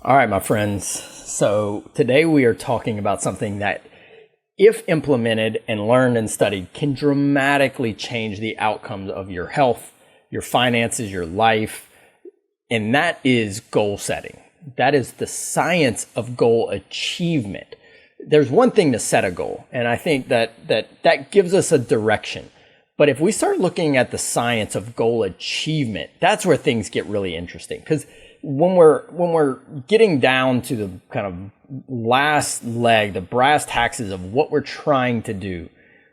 All right, my friends. So today we are talking about something that, if implemented and learned and studied, can dramatically change the outcomes of your health, your finances, your life, and that is goal setting. That is the science of goal achievement. There's one thing to set a goal, and I think that gives us a direction. But if we start looking at the science of goal achievement, that's where things get really interesting. Because when we're getting down to the kind of last leg, the brass taxes of what we're trying to do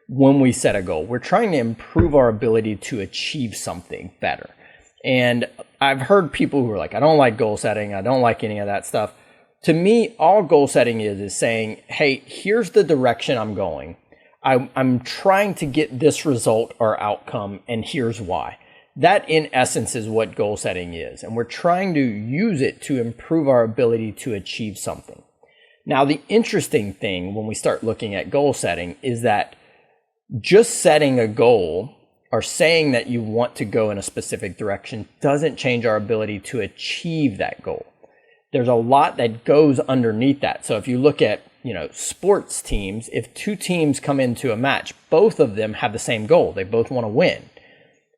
when we set a goal, we're trying to improve our ability to achieve something better. And I've heard people who are like, I don't like goal setting. I don't like any of that stuff. To me, all goal setting is saying, hey, here's the direction I'm going. I'm trying to get this result or outcome, and here's why. That, in essence, is what goal setting is. And we're trying to use it to improve our ability to achieve something. Now, the interesting thing when we start looking at goal setting is that just setting a goal or saying that you want to go in a specific direction doesn't change our ability to achieve that goal. There's a lot that goes underneath that. So if you look at, sports teams, if two teams come into a match, both of them have the same goal. They both want to win.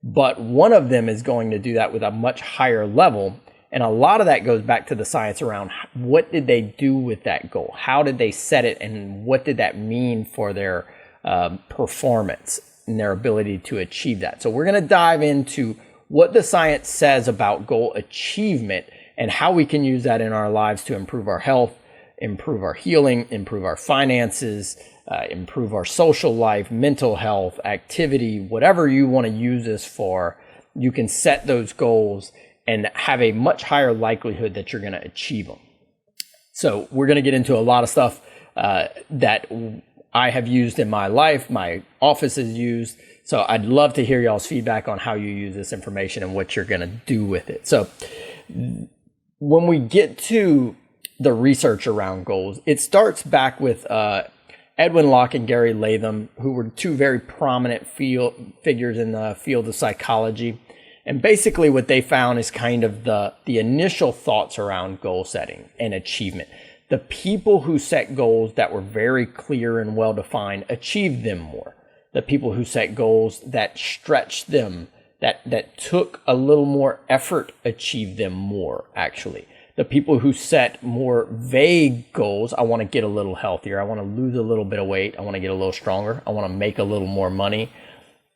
But one of them is going to do that with a much higher level. And a lot of that goes back to the science around what did they do with that goal? How did they set it? And what did that mean for their performance and their ability to achieve that? So we're going to dive into what the science says about goal achievement and how we can use that in our lives to improve our health, improve our healing, improve our finances, improve our social life, mental health, activity, whatever you want to use this for. You can set those goals and have a much higher likelihood that you're going to achieve them. So we're going to get into a lot of stuff that I have used in my life, my office has used. So I'd love to hear y'all's feedback on how you use this information and what you're going to do with it. So when we get to the research around goals, it starts back with Edwin Locke and Gary Latham, who were two very prominent figures in the field of psychology. And basically what they found is kind of the initial thoughts around goal setting and achievement. The people who set goals that were very clear and well-defined achieved them more. The people who set goals that stretched them, that took a little more effort, achieved them more, actually. The people who set more vague goals, I want to get a little healthier, I want to lose a little bit of weight, I want to get a little stronger, I want to make a little more money,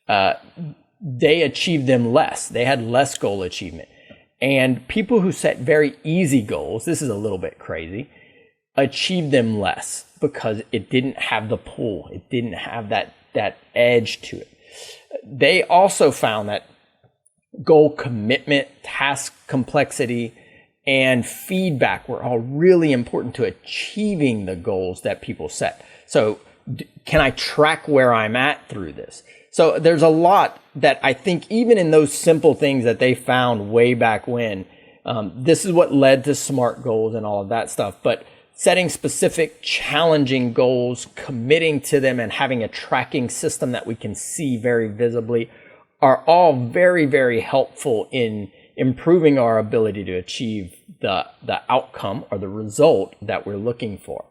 they achieved them less. They had less goal achievement. And people who set very easy goals, this is a little bit crazy, achieved them less because it didn't have the pull. It didn't have that edge to it. They also found that goal commitment, task complexity, and feedback were all really important to achieving the goals that people set. So can I track where I'm at through this? So there's a lot that I think even in those simple things that they found way back when, this is what led to SMART goals and all of that stuff. But setting specific challenging goals, committing to them, and having a tracking system that we can see very visibly are all very, very helpful in improving our ability to achieve the outcome or the result that we're looking for.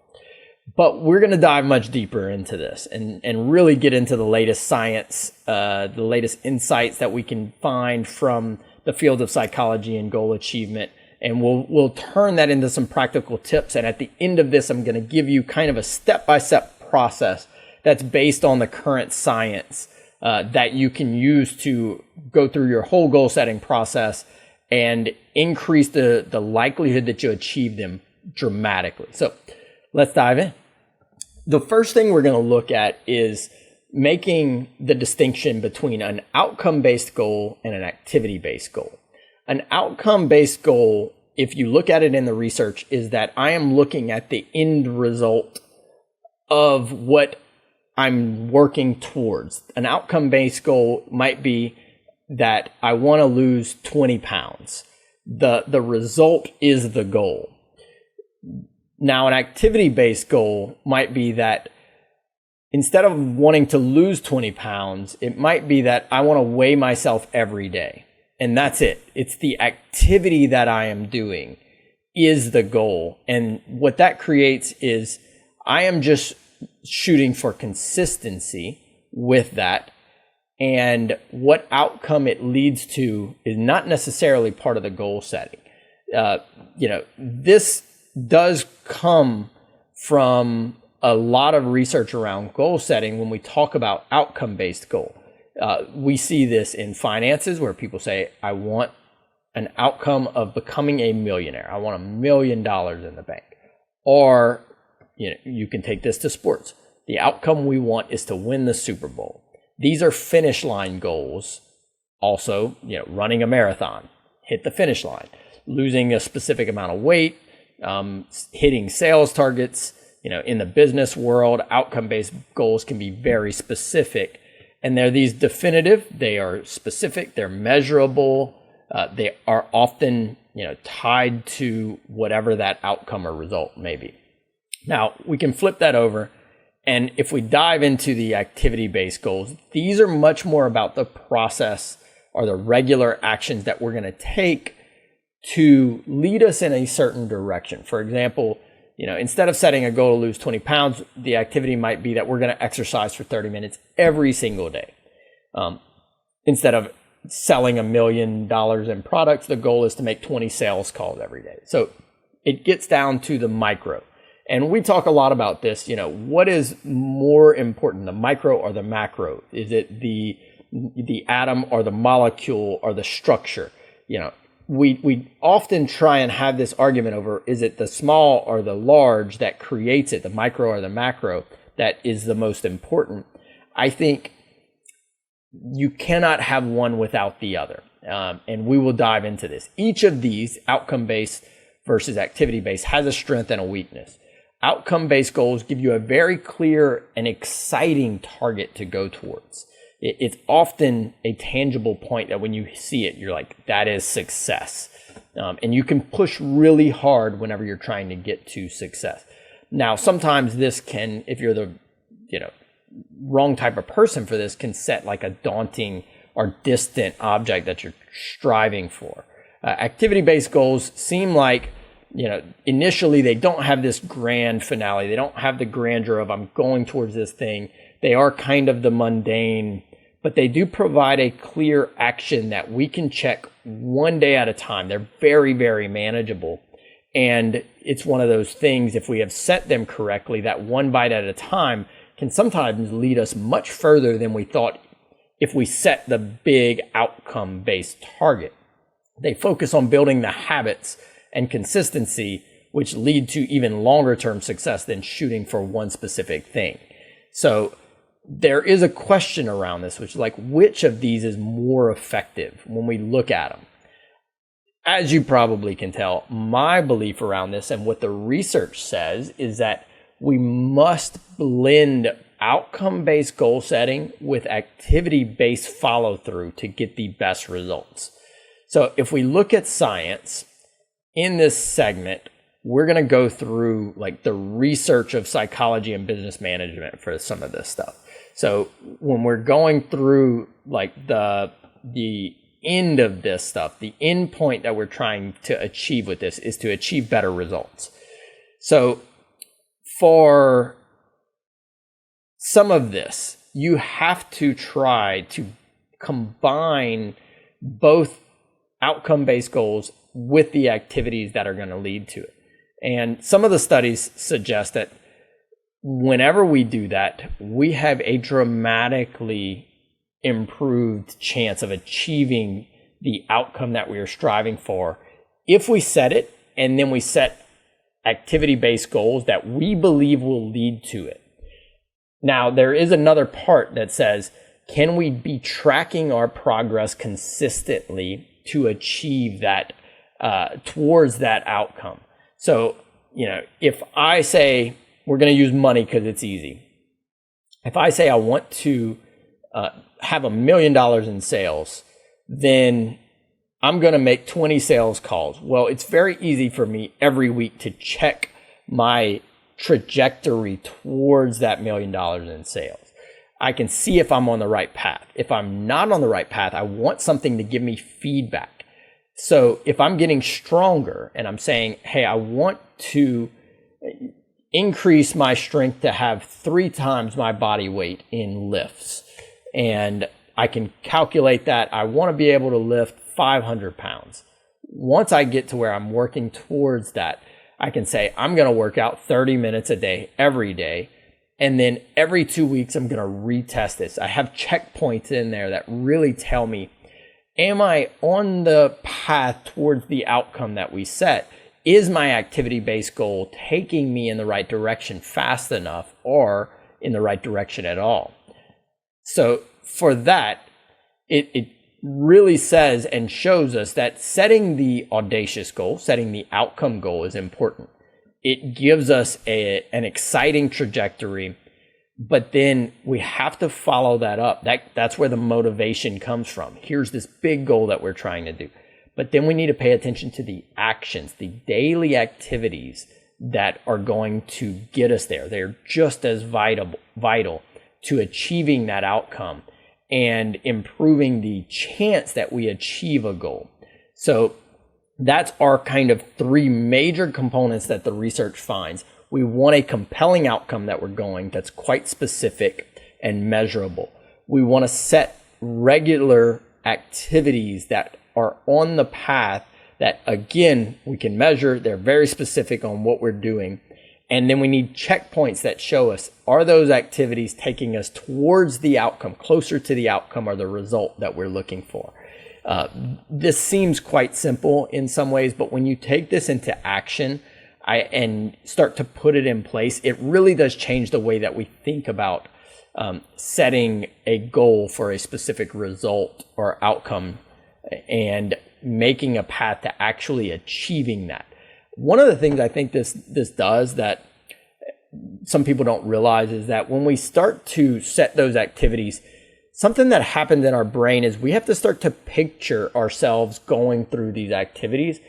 But we're going to dive much deeper into this and really get into the latest science, the latest insights that we can find from the field of psychology and goal achievement. And we'll turn that into some practical tips. And at the end of this, I'm going to give you kind of a step-by-step process that's based on the current science that you can use to go through your whole goal setting process and increase the likelihood that you achieve them dramatically. So let's dive in. The first thing we're going to look at is making the distinction between an outcome-based goal and an activity-based goal. An outcome-based goal, if you look at it in the research, is that I am looking at the end result of what I'm working towards. An outcome-based goal might be that I want to lose 20 pounds. The result is the goal. Now, an activity-based goal might be that instead of wanting to lose 20 pounds, it might be that I want to weigh myself every day. And that's it. It's the activity that I am doing is the goal. And what that creates is I am just shooting for consistency with that. And what outcome it leads to is not necessarily part of the goal setting. This does come from a lot of research around goal setting when we talk about outcome-based goal. We see this in finances where people say, I want an outcome of becoming a millionaire. I want $1 million in the bank. Or, you can take this to sports. The outcome we want is to win the Super Bowl. These are finish line goals. Also, running a marathon, hit the finish line, losing a specific amount of weight, hitting sales targets. In the business world, outcome-based goals can be very specific. And they're these definitive, they are specific, they're measurable, they are often, tied to whatever that outcome or result may be. Now, we can flip that over. And if we dive into the activity-based goals, these are much more about the process or the regular actions that we're going to take to lead us in a certain direction. For example, instead of setting a goal to lose 20 pounds, the activity might be that we're going to exercise for 30 minutes every single day. Instead of selling $1 million in products, the goal is to make 20 sales calls every day. So it gets down to the micro. And we talk a lot about this, what is more important, the micro or the macro? Is it the atom or the molecule or the structure? We often try and have this argument over, is it the small or the large that creates it, the micro or the macro, that is the most important? I think you cannot have one without the other. And we will dive into this. Each of these, outcome-based versus activity-based, has a strength and a weakness. Outcome-based goals give you a very clear and exciting target to go towards. It's often a tangible point that when you see it, you're like, that is success. And you can push really hard whenever you're trying to get to success. Now, sometimes this can, if you're the wrong type of person for this, can set like a daunting or distant object that you're striving for. Activity-based goals seem like, initially they don't have this grand finale. They don't have the grandeur of I'm going towards this thing. They are kind of the mundane, but they do provide a clear action that we can check one day at a time. They're very, very manageable. And it's one of those things, if we have set them correctly, that one bite at a time can sometimes lead us much further than we thought if we set the big outcome-based target. They focus on building the habits and consistency, which lead to even longer term success than shooting for one specific thing. So there is a question around this, which is like, which of these is more effective when we look at them? As you probably can tell, my belief around this and what the research says is that we must blend outcome-based goal setting with activity-based follow-through to get the best results. So if we look at science, in this segment, we're going to go through like the research of psychology and business management for some of this stuff. So when we're going through like the end of this stuff, the end point that we're trying to achieve with this is to achieve better results. So for some of this, you have to try to combine both outcome-based goals with the activities that are going to lead to it. And some of the studies suggest that whenever we do that, we have a dramatically improved chance of achieving the outcome that we are striving for if we set it and then we set activity-based goals that we believe will lead to it. Now, there is another part that says, can we be tracking our progress consistently to achieve that, towards that outcome? So, if I say, we're going to use money because it's easy. If I say I want to have $1 million in sales, then I'm going to make 20 sales calls. Well, it's very easy for me every week to check my trajectory towards that $1 million in sales. I can see if I'm on the right path. If I'm not on the right path, I want something to give me feedback. So if I'm getting stronger and I'm saying, hey, I want to increase my strength to have 3 times my body weight in lifts, and I can calculate that I want to be able to lift 500 pounds. Once I get to where I'm working towards that, I can say I'm going to work out 30 minutes a day, every day. And then every 2 weeks, I'm going to retest this. I have checkpoints in there that really tell me, am I on the path towards the outcome that we set? Is my activity-based goal taking me in the right direction fast enough or in the right direction at all? So for that, it really says and shows us that setting the audacious goal, setting the outcome goal is important. It gives us an exciting trajectory, but then we have to follow that up. That's where the motivation comes from. Here's this big goal that we're trying to do. But then we need to pay attention to the actions, the daily activities that are going to get us there. They're just as vital to achieving that outcome and improving the chance that we achieve a goal. So that's our kind of 3 major components that the research finds. We want a compelling outcome that we're going that's quite specific and measurable. We want to set regular activities that are on the path that, again, we can measure. They're very specific on what we're doing. And then we need checkpoints that show us, are those activities taking us towards the outcome, closer to the outcome or the result that we're looking for? This seems quite simple in some ways, but when you take this into action and start to put it in place, it really does change the way that we think about setting a goal for a specific result or outcome and making a path to actually achieving that. One of the things I think this does that some people don't realize is that when we start to set those activities, something that happens in our brain is we have to start to picture ourselves going through these activities,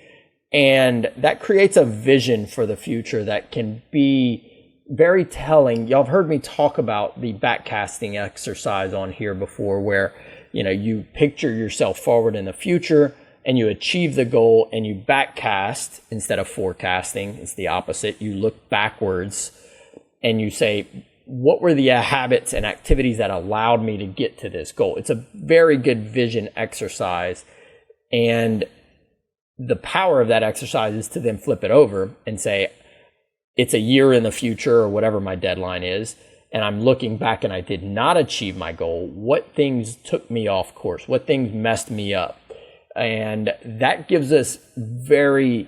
and that creates a vision for the future that can be very telling. Y'all have heard me talk about the backcasting exercise on here before, where you picture yourself forward in the future and you achieve the goal and you backcast instead of forecasting. It's the opposite. You look backwards and you say, what were the habits and activities that allowed me to get to this goal? It's a very good vision exercise. And the power of that exercise is to then flip it over and say, it's a year in the future or whatever my deadline is, and I'm looking back and I did not achieve my goal. What things took me off course? What things messed me up? And that gives us very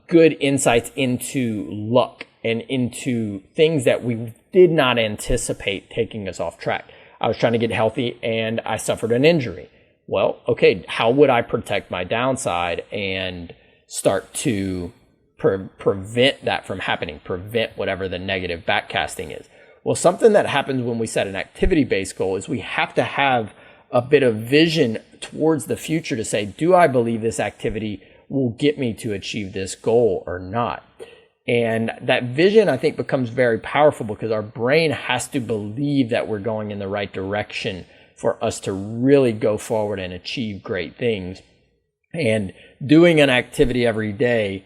good insights into luck and into things that we did not anticipate taking us off track. I was trying to get healthy and I suffered an injury. Well, okay, how would I protect my downside and start to prevent that from happening, prevent whatever the negative backcasting is? Well, something that happens when we set an activity-based goal is we have to have a bit of vision towards the future to say, do I believe this activity will get me to achieve this goal or not? And that vision, I think, becomes very powerful because our brain has to believe that we're going in the right direction for us to really go forward and achieve great things. And doing an activity every day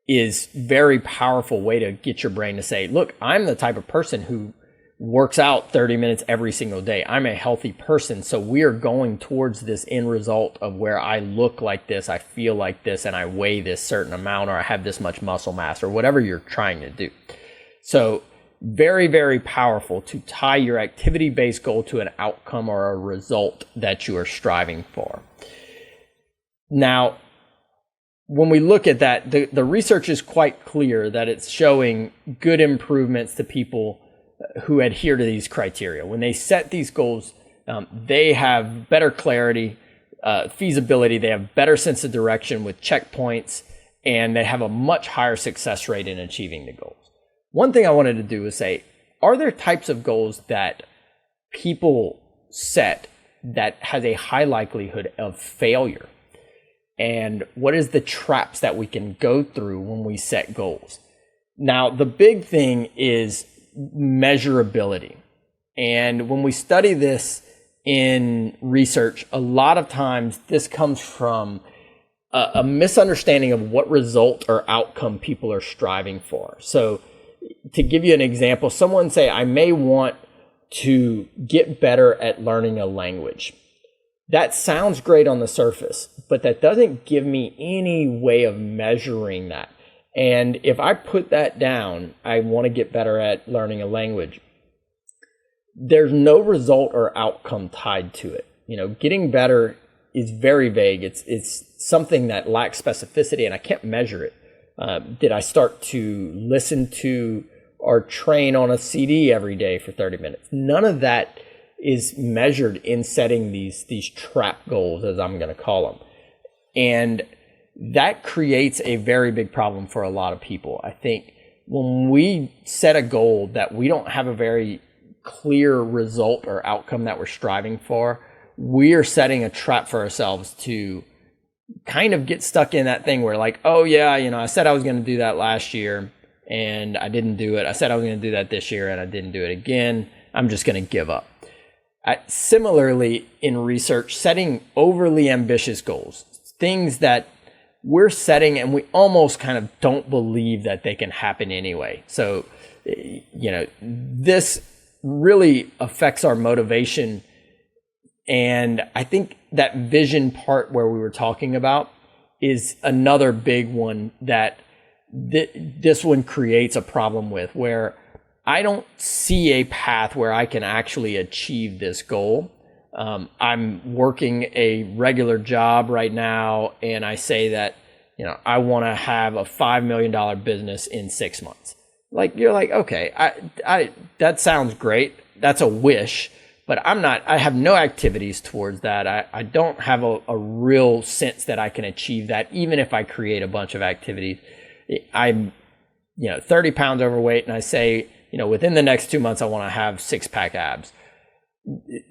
is a very powerful way to get your brain to say, look, I'm the type of person who works out 30 minutes every single day. I'm a healthy person. So we are going towards this end result of where I look like this, I feel like this, and I weigh this certain amount, or I have this much muscle mass, or whatever you're trying to do. So very, very powerful to tie your activity-based goal to an outcome or a result that you are striving for. Now, when we look at that, the research is quite clear that it's showing good improvements to people who adhere to these criteria. When they set these goals, they have better clarity, feasibility, they have better sense of direction with checkpoints, and they have a much higher success rate in achieving the goals. One thing I wanted to do is say, are there types of goals that people set that has a high likelihood of failure? And what is the traps that we can go through when we set goals? Now, the big thing is measurability. And when we study this in research, a lot of times this comes from a misunderstanding of what result or outcome people are striving for. So to give you an example, someone say, I may want to get better at learning a language. That sounds great on the surface, but that doesn't give me any way of measuring that. And if I put that down, I want to get better at learning a language, there's no result or outcome tied to it. Getting better is very vague. It's something that lacks specificity, and I can't measure it. Did I start to listen to or train on a CD every day for 30 minutes? None of that is measured in setting these trap goals, as I'm going to call them. And that creates a very big problem for a lot of people. I think when we set a goal that we don't have a very clear result or outcome that we're striving for, we are setting a trap for ourselves to kind of get stuck in that thing where like, oh yeah, I said I was going to do that last year and I didn't do it. I said I was going to do that this year and I didn't do it again. I'm just going to give up. Similarly, in research, setting overly ambitious goals, things that we're setting and we almost kind of don't believe that they can happen anyway. So, this really affects our motivation. And I think that vision part where we were talking about is another big one that this one creates a problem with, where I don't see a path where I can actually achieve this goal. I'm working a regular job right now, and I say that, I want to have a $5 million business in 6 months. Like, you're like, okay, I that sounds great. That's a wish, but I have no activities towards that. I don't have a real sense that I can achieve that, even if I create a bunch of activities. I'm, 30 pounds overweight, and I say, within the next 2 months, I want to have 6-pack abs.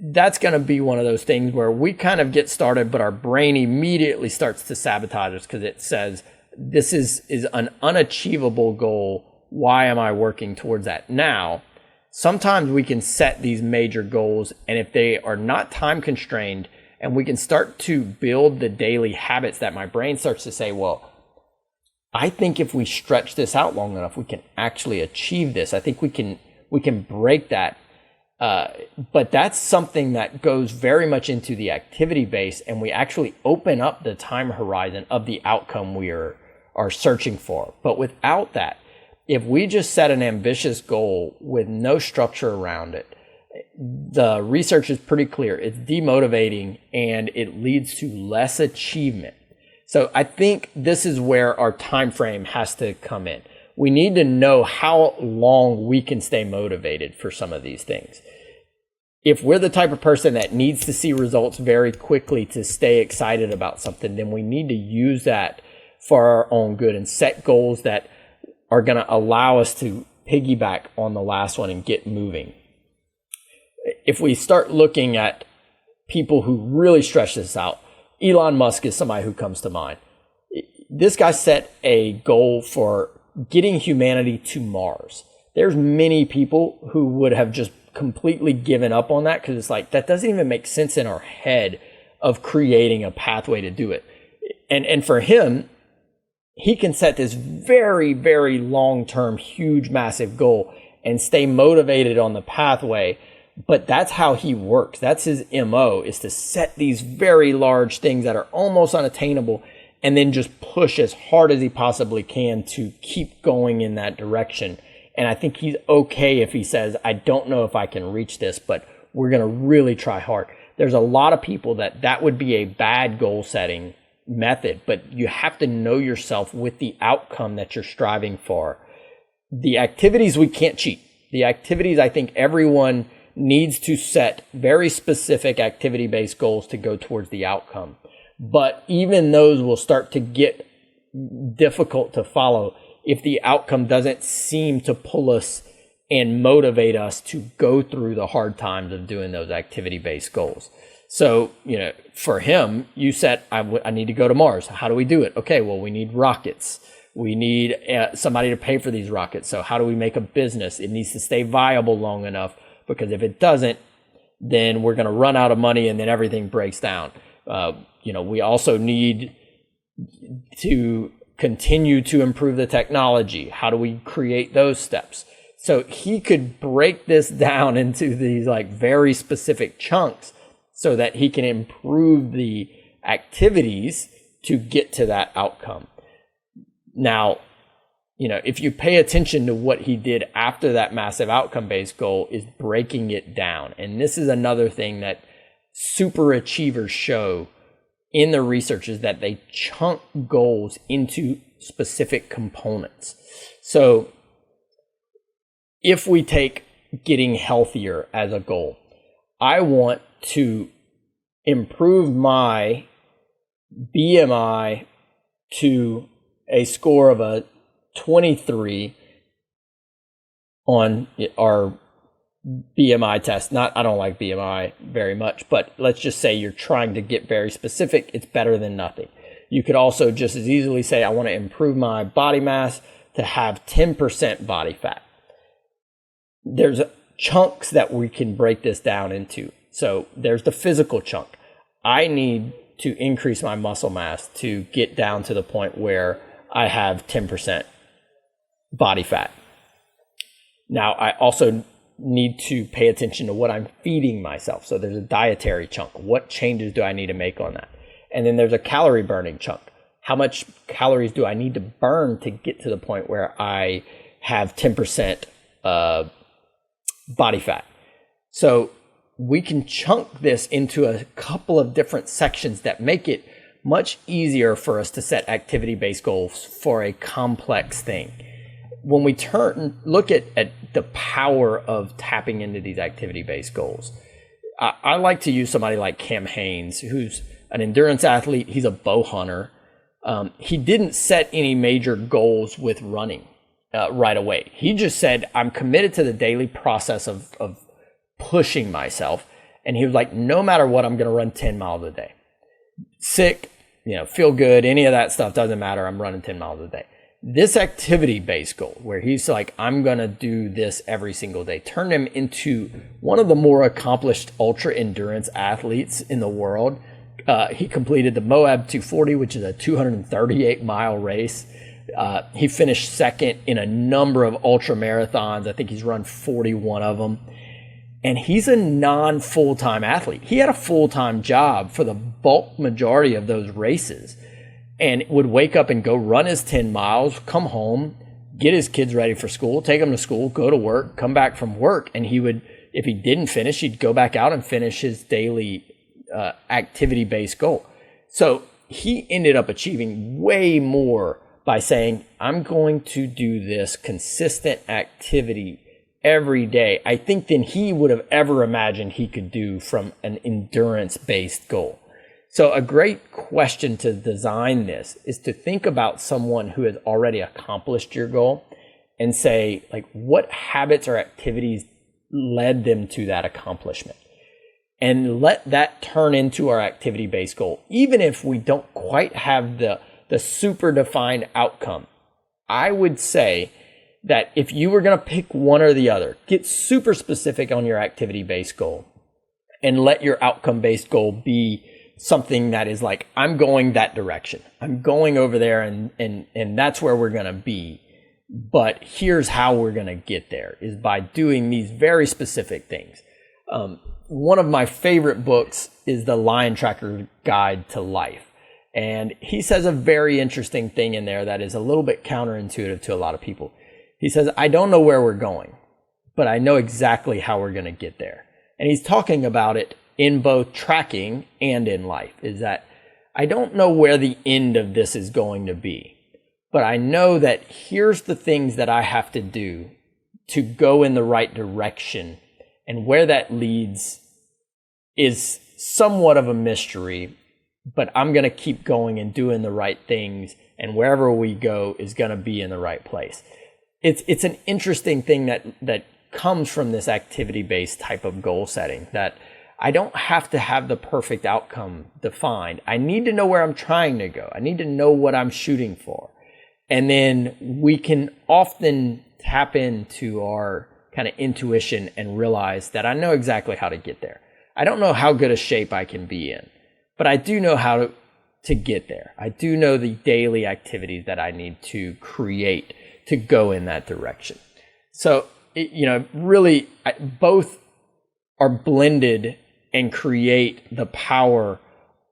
That's going to be one of those things where we kind of get started, but our brain immediately starts to sabotage us because it says, this is an unachievable goal. Why am I working towards that now? Sometimes we can set these major goals, and if they are not time constrained, and we can start to build the daily habits that my brain starts to say, well, I think if we stretch this out long enough, we can actually achieve this. I think we can break that. But that's something that goes very much into the activity base, and we actually open up the time horizon of the outcome we are searching for. But without that, if we just set an ambitious goal with no structure around it, the research is pretty clear. It's demotivating and it leads to less achievement. So I think this is where our time frame has to come in. We need to know how long we can stay motivated for some of these things. If we're the type of person that needs to see results very quickly to stay excited about something, then we need to use that for our own good and set goals that are going to allow us to piggyback on the last one and get moving. If we start looking at people who really stretch this out, Elon Musk is somebody who comes to mind. This guy set a goal for getting humanity to Mars. There's many people who would have just completely given up on that because it's like, that doesn't even make sense in our head of creating a pathway to do it. And for him, he can set this very, very long-term, huge, massive goal and stay motivated on the pathway. But that's how he works. That's his MO, is to set these very large things that are almost unattainable and then just push as hard as he possibly can to keep going in that direction. And I think he's okay if he says, I don't know if I can reach this, but we're going to really try hard. There's a lot of people that would be a bad goal setting method, but you have to know yourself with the outcome that you're striving for. The activities we can't cheat. The activities, I think everyone needs to set very specific activity-based goals to go towards the outcome. But even those will start to get difficult to follow if the outcome doesn't seem to pull us and motivate us to go through the hard times of doing those activity-based goals. So, for him, you said, I need to go to Mars. How do we do it? Okay, well, we need rockets. We need somebody to pay for these rockets. So how do we make a business? It needs to stay viable long enough, because if it doesn't, then we're going to run out of money and then everything breaks down. We also need to continue to improve the technology? How do we create those steps? So he could break this down into these like very specific chunks so that he can improve the activities to get to that outcome. Now, if you pay attention to what he did after that massive outcome-based goal is breaking it down. And this is another thing that super achievers show in the research is that they chunk goals into specific components. So if we take getting healthier as a goal, I want to improve my BMI to a score of a 23 on our BMI test. I don't like BMI very much, but let's just say you're trying to get very specific. It's better than nothing. You could also just as easily say, I want to improve my body mass to have 10% body fat. There's chunks that we can break this down into. So there's the physical chunk. I need to increase my muscle mass to get down to the point where I have 10% body fat. Now, I also need to pay attention to what I'm feeding myself. So there's a dietary chunk. What changes do I need to make on that? And then there's a calorie burning chunk. How much calories do I need to burn to get to the point where I have 10% body fat? So we can chunk this into a couple of different sections that make it much easier for us to set activity-based goals for a complex thing. When we look at the power of tapping into these activity-based goals, I like to use somebody like Cam Hanes, who's an endurance athlete. He's a bow hunter. He didn't set any major goals with running right away. He just said, I'm committed to the daily process of pushing myself. And he was like, no matter what, I'm going to run 10 miles a day. Sick, feel good, any of that stuff doesn't matter. I'm running 10 miles a day. This activity-based goal, where he's like, I'm going to do this every single day, turned him into one of the more accomplished ultra-endurance athletes in the world. He completed the Moab 240, which is a 238-mile race. He finished second in a number of ultra marathons. I think he's run 41 of them. And he's a non-full-time athlete. He had a full-time job for the bulk majority of those races and would wake up and go run his 10 miles, come home, get his kids ready for school, take them to school, go to work, come back from work. And he would, if he didn't finish, he'd go back out and finish his daily activity-based goal. So he ended up achieving way more by saying, I'm going to do this consistent activity every day, I think, than he would have ever imagined he could do from an endurance-based goal. So a great question to design this is to think about someone who has already accomplished your goal and say, like, what habits or activities led them to that accomplishment? And let that turn into our activity-based goal. Even if we don't quite have the super defined outcome, I would say that if you were going to pick one or the other, get super specific on your activity-based goal and let your outcome-based goal be something that is like, I'm going that direction. I'm going over there and that's where we're going to be. But here's how we're going to get there is by doing these very specific things. One of my favorite books is The Lion Tracker's Guide to Life. And he says a very interesting thing in there that is a little bit counterintuitive to a lot of people. He says, I don't know where we're going, but I know exactly how we're going to get there. And he's talking about it in both tracking and in life, is that I don't know where the end of this is going to be, but I know that here's the things that I have to do to go in the right direction. And where that leads is somewhat of a mystery, but I'm going to keep going and doing the right things. And wherever we go is going to be in the right place. It's an interesting thing that comes from this activity-based type of goal setting, that I don't have to have the perfect outcome defined. I need to know where I'm trying to go. I need to know what I'm shooting for. And then we can often tap into our kind of intuition and realize that I know exactly how to get there. I don't know how good a shape I can be in, but I do know how to get there. I do know the daily activities that I need to create to go in that direction. So, really, both are blended and create the power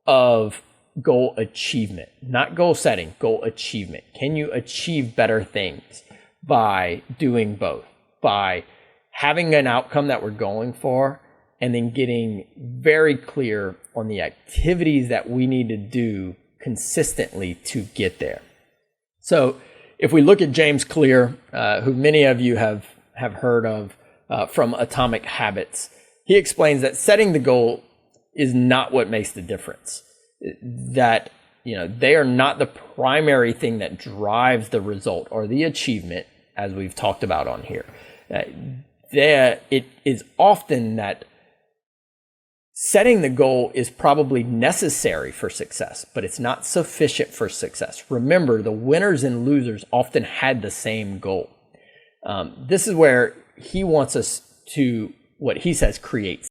of goal achievement, not goal setting, goal achievement. Can you achieve better things by doing both? By having an outcome that we're going for, and then getting very clear on the activities that we need to do consistently to get there. So if we look at James Clear, who many of you have heard of from Atomic Habits, he explains that setting the goal is not what makes the difference. That, they are not the primary thing that drives the result or the achievement, as we've talked about on here. It is often that setting the goal is probably necessary for success, but it's not sufficient for success. Remember, the winners and losers often had the same goal. This is where he wants us to, what he says, create